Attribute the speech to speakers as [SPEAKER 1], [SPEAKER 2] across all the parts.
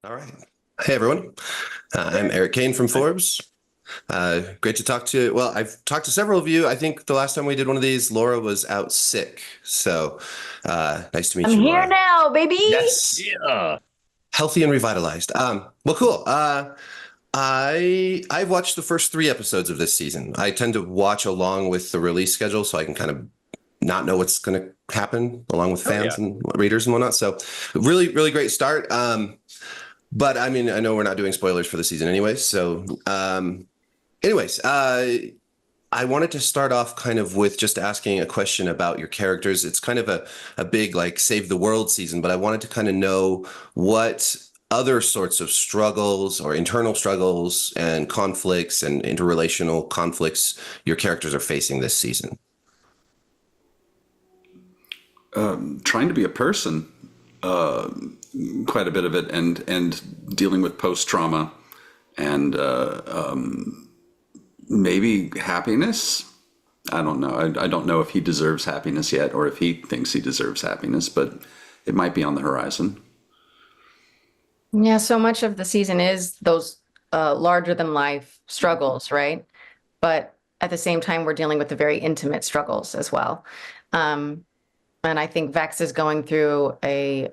[SPEAKER 1] All right. Hey, everyone. I'm Eric Kane from Forbes. Great to talk to you. Well, I've talked to several of you. I think the last time we did one of these, Laura was out sick. So nice to meet
[SPEAKER 2] I'm
[SPEAKER 1] you,
[SPEAKER 2] here
[SPEAKER 1] Laura.
[SPEAKER 2] now, baby.
[SPEAKER 1] Yes.
[SPEAKER 3] Yeah.
[SPEAKER 1] Healthy and revitalized. Well, cool. I've watched the first three episodes of this season. I tend to watch along with the release schedule so I can kind of not know what's going to happen along with
[SPEAKER 3] Oh yeah.
[SPEAKER 1] fans and readers and whatnot. So really, really great start. But I mean, I know we're not doing spoilers for the season anyway. So, I wanted to start off kind of with just asking a question about your characters. It's kind of a big like save the world season, but I wanted to kind of know what other sorts of struggles or internal struggles and conflicts and interrelational conflicts your characters are facing this season.
[SPEAKER 4] Trying to be a person, quite a bit of it, and dealing with post trauma, and maybe happiness. I don't know. I don't know if he deserves happiness yet, or if he thinks he deserves happiness, but it might be on the horizon.
[SPEAKER 2] Yeah, so much of the season is those larger than life struggles, right? But at the same time, we're dealing with the very intimate struggles as well. Um, and I think Vex is going through a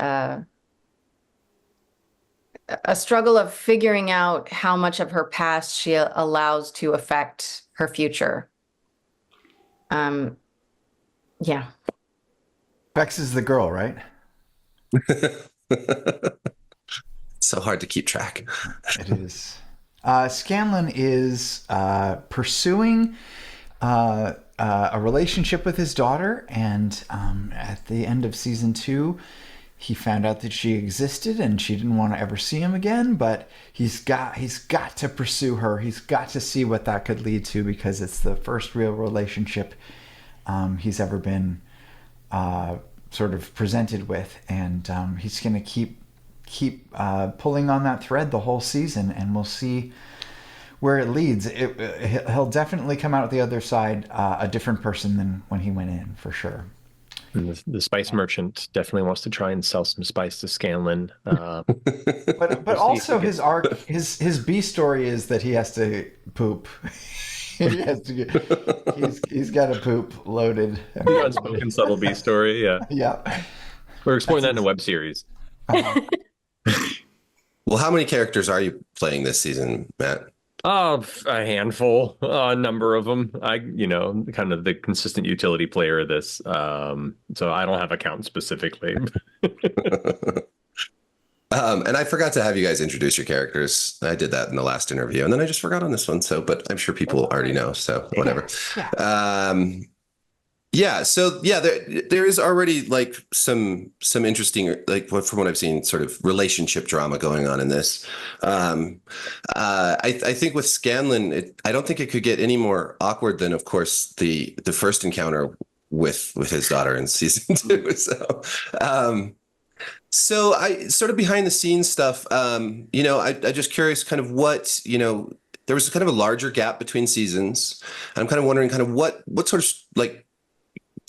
[SPEAKER 2] struggle of figuring out how much of her past she allows to affect her future. Um, yeah.
[SPEAKER 5] Vex is the girl, right?
[SPEAKER 1] So hard to keep track.
[SPEAKER 5] It is. Scanlan is pursuing a relationship with his daughter, and at the end of season 2, he found out that she existed, and she didn't want to ever see him again. But he's got to pursue her. He's got to see what that could lead to, because it's the first real relationship he's ever been sort of presented with, and he's going to keep pulling on that thread the whole season, and we'll see where it leads. He'll definitely come out the other side a different person than when he went in, for sure.
[SPEAKER 3] And the spice merchant definitely wants to try and sell some spice to Scanlan.
[SPEAKER 5] But
[SPEAKER 3] We'll see if
[SPEAKER 5] also
[SPEAKER 3] he
[SPEAKER 5] his
[SPEAKER 3] gets-
[SPEAKER 5] arc, his B story is that he has to poop. He has to he's got a poop loaded.
[SPEAKER 3] The unspoken subtle B story. Yeah,
[SPEAKER 5] Yeah.
[SPEAKER 3] we're exploring that in a web series.
[SPEAKER 5] Uh,
[SPEAKER 1] Well, how many characters are you playing this season, Matt?
[SPEAKER 3] A handful, a number of them. Kind of the consistent utility player of this. So I don't have a count specifically.
[SPEAKER 1] And I forgot to have you guys introduce your characters. I did that in the last interview, and then I just forgot on this one. So, but I'm sure people already know. So, whatever.
[SPEAKER 5] Yeah.
[SPEAKER 1] There is already like some interesting, like from what I've seen, sort of relationship drama going on in this. I think with Scanlan, I don't think it could get any more awkward than, of course, the first encounter with his daughter in season 2. So I sort of behind the scenes stuff, I just curious kind of what, there was kind of a larger gap between seasons. I'm kind of wondering kind of what sort of like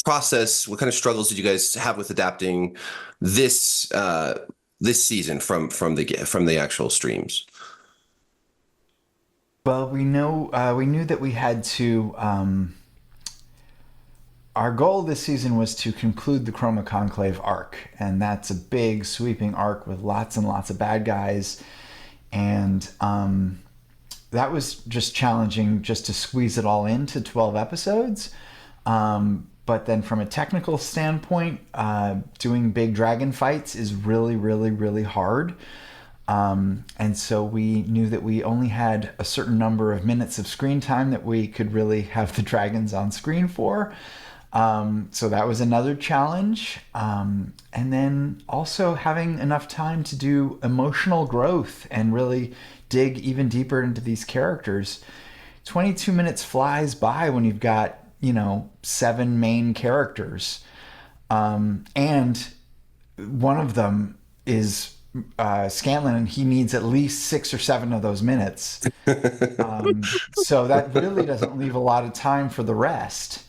[SPEAKER 1] process, what kind of struggles did you guys have with adapting this this season from the actual streams?
[SPEAKER 5] Well, we knew that we had to. Our goal this season was to conclude the Chroma Conclave arc, and that's a big, sweeping arc with lots and lots of bad guys, and that was just challenging, just to squeeze it all into 12 episodes. But then, from a technical standpoint, doing big dragon fights is really, really, really hard. And so we knew that we only had a certain number of minutes of screen time that we could really have the dragons on screen for. So that was another challenge. And then also having enough time to do emotional growth and really dig even deeper into these characters. 22 minutes flies by when you've got, 7 main characters. And one of them is Scanlan, and he needs at least 6 or 7 of those minutes. So that really doesn't leave a lot of time for the rest.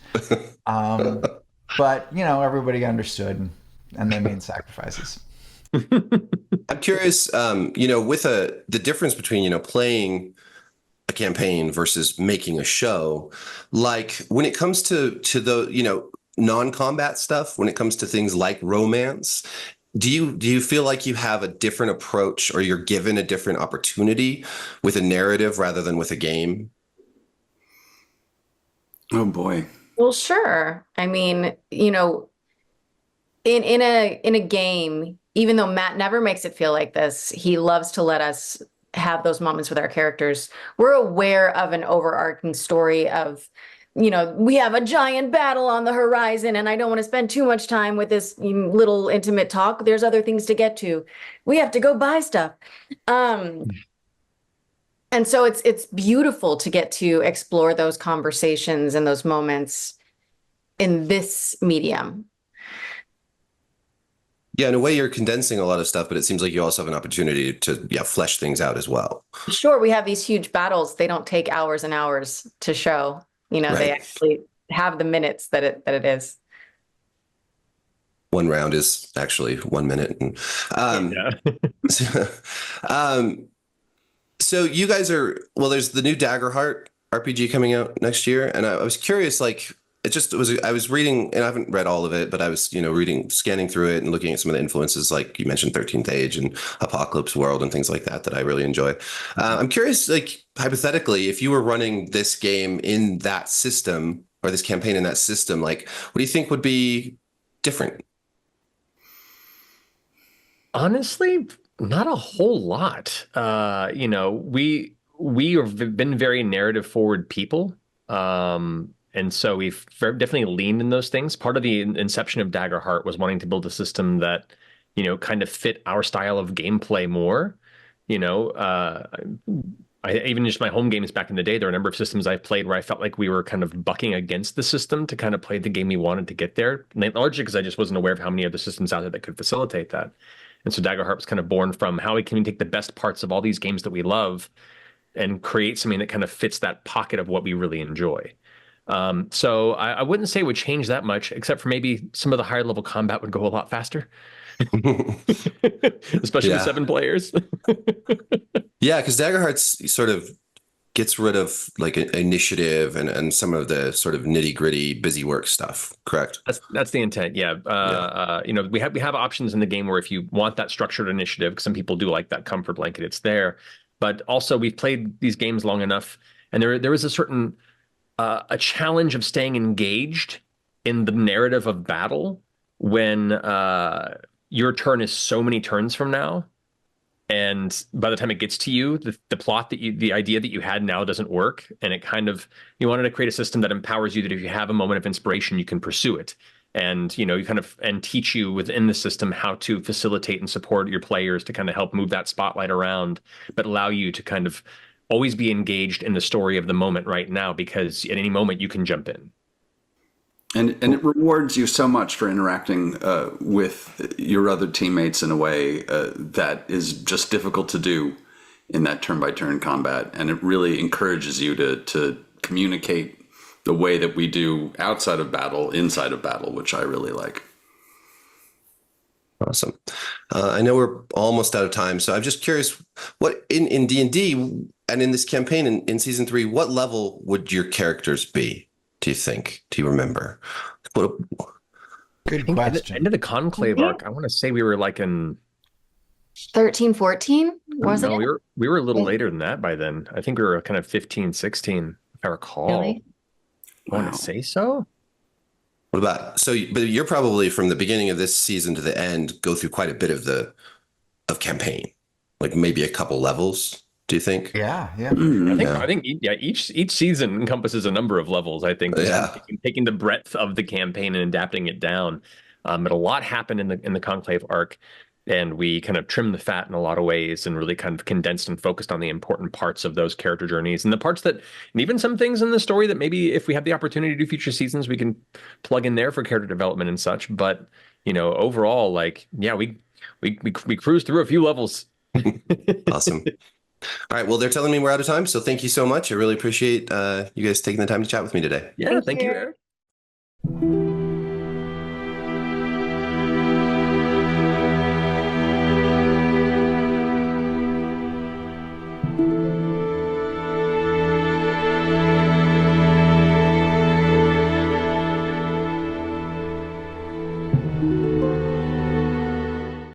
[SPEAKER 5] But everybody understood, and they made sacrifices.
[SPEAKER 1] I'm curious, with the difference between, playing a campaign versus making a show, like when it comes to the, non-combat stuff, when it comes to things like romance, do you feel like you have a different approach, or you're given a different opportunity with a narrative rather than with a game?
[SPEAKER 4] Oh boy.
[SPEAKER 2] Well, sure. I mean, in a game, even though Matt never makes it feel like this, he loves to let us have those moments with our characters. We're aware of an overarching story of, we have a giant battle on the horizon, and I don't want to spend too much time with this little intimate talk. There's other things to get to. We have to go buy stuff. And so it's beautiful to get to explore those conversations and those moments in this medium.
[SPEAKER 1] Yeah, in a way, you're condensing a lot of stuff, but it seems like you also have an opportunity to, flesh things out as well.
[SPEAKER 2] Sure, we have these huge battles. They don't take hours and hours to show. They
[SPEAKER 1] Right.
[SPEAKER 2] actually have the minutes that it is.
[SPEAKER 1] One round is actually 1 minute. And,
[SPEAKER 3] Yeah.
[SPEAKER 1] so you guys there's the new Daggerheart RPG coming out next year, and I was curious, like, I was reading, and I haven't read all of it, but I was, scanning through it and looking at some of the influences, like you mentioned 13th Age and Apocalypse World and things like that I really enjoy. I'm curious, like, hypothetically, if you were running this game in that system, or this campaign in that system, like, what do you think would be different?
[SPEAKER 3] Honestly, not a whole lot. We have been very narrative forward people. And so we've definitely leaned in those things. Part of the inception of Daggerheart was wanting to build a system that, kind of fit our style of gameplay more. Even just my home games back in the day, there are a number of systems I've played where I felt like we were kind of bucking against the system to kind of play the game we wanted to get there. Largely because I just wasn't aware of how many other systems out there that could facilitate that. And so Daggerheart was kind of born from how we can take the best parts of all these games that we love and create something that kind of fits that pocket of what we really enjoy. So I wouldn't say it would change that much, except for maybe some of the higher level combat would go a lot faster, especially with 7 players.
[SPEAKER 1] Yeah, because Daggerheart's sort of gets rid of like initiative and some of the sort of nitty gritty busy work stuff. Correct.
[SPEAKER 3] That's the intent. Yeah. We have options in the game where if you want that structured initiative, because some people do like that comfort blanket, it's there. But also we've played these games long enough, and there is a certain a challenge of staying engaged in the narrative of battle when your turn is so many turns from now. And by the time it gets to you, the plot the idea that you had now doesn't work. And it kind of, you wanted to create a system that empowers you that if you have a moment of inspiration, you can pursue it. And, you kind of, and teach you within the system how to facilitate and support your players to kind of help move that spotlight around, but allow you to kind of always be engaged in the story of the moment right now, because at any moment you can jump in.
[SPEAKER 4] And it rewards you so much for interacting with your other teammates in a way that is just difficult to do in that turn-by-turn combat. And it really encourages you to communicate the way that we do outside of battle, inside of battle, which I really like.
[SPEAKER 1] Awesome. I know we're almost out of time, so I'm just curious, what in D&D and in this campaign in season 3, what level would your characters be? Do you think? Do you remember?
[SPEAKER 5] Good
[SPEAKER 3] At the
[SPEAKER 5] question.
[SPEAKER 3] end of the Conclave arc, I want to say we were like in
[SPEAKER 2] 13, 14, was
[SPEAKER 3] no,
[SPEAKER 2] it?
[SPEAKER 3] we were a little later than that by then. I think we were kind of 15, 16, if I recall.
[SPEAKER 2] Really?
[SPEAKER 3] I want to say so.
[SPEAKER 1] What about but you're probably from the beginning of this season to the end go through quite a bit of campaign, like maybe a couple levels. Do you think?
[SPEAKER 5] Yeah.
[SPEAKER 3] I think each season encompasses a number of levels. I think taking the breadth of the campaign and adapting it down. But a lot happened in the Conclave arc, and we kind of trimmed the fat in a lot of ways and really kind of condensed and focused on the important parts of those character journeys and the parts that, and even some things in the story that maybe if we have the opportunity to do future seasons, we can plug in there for character development and such. But overall, we cruised through a few levels.
[SPEAKER 1] Awesome. All right. Well, they're telling me we're out of time, so thank you so much. I really appreciate you guys taking the time to chat with me today.
[SPEAKER 3] Yeah, thank you, Eric.